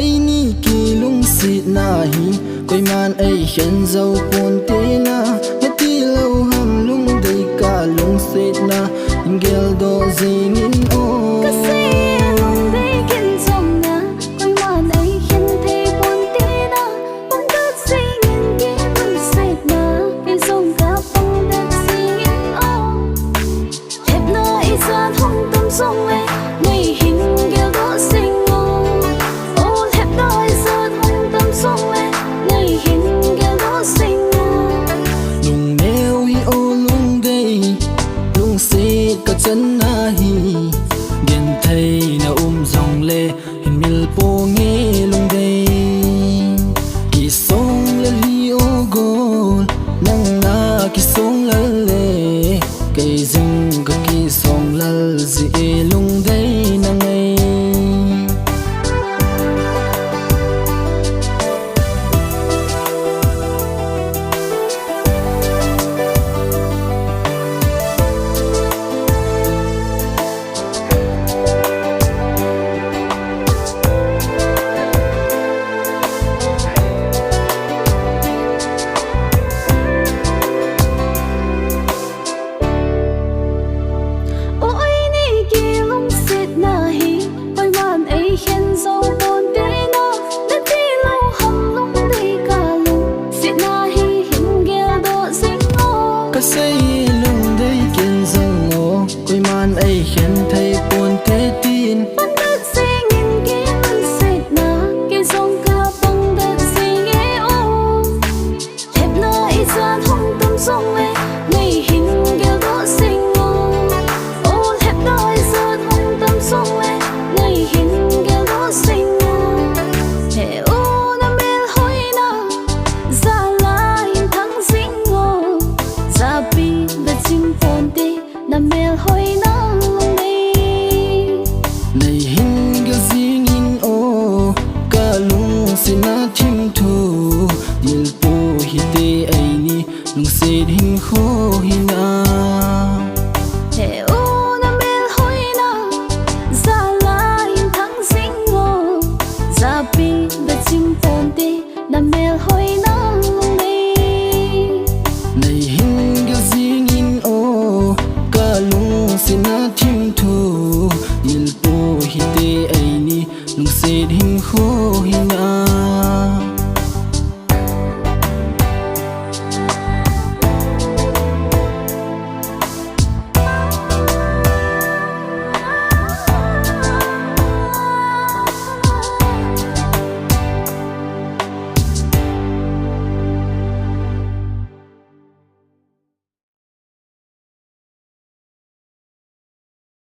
ai ni ki lung si na hi koi man ai khen dâu pon te na na ti lâu ham lung dei ka lung si na ingel do zing in o chân na hi gen thầy na dòng lệ hình mil po nghe lung đây kỳ song la li o gol nang na kỳ song la lệ cây rừng có kỳ song la gì lung đây nang ngay say lung đây kiên dâng ngô coi man ai khen thay buồn thế tin vẫn đất sinh in kia vẫn sệt na kia sông ca băng đất sinh nghe ô đẹp nơi gian hông tâm sông ấy ngày hình kia đó sinh ngô ô đẹp nơi gian hông tâm sông ấy ngày hình kia đó sinh ngô hè ô na mel hoi na ra la in thắng sinh ngô ra bi chim pon te na mel hoi na lung đây này hình cái gì in ô cả lung xin na thim thu dil po hi te ai ni lung se hình kho hi na he ô na mel hoi na za la in thang sing ngô za bi chim pon te na mel hoi na lung đây này hình cái gì in ô cả lung xin na thim thu dil po hi te ai ni lung se hình kho hi na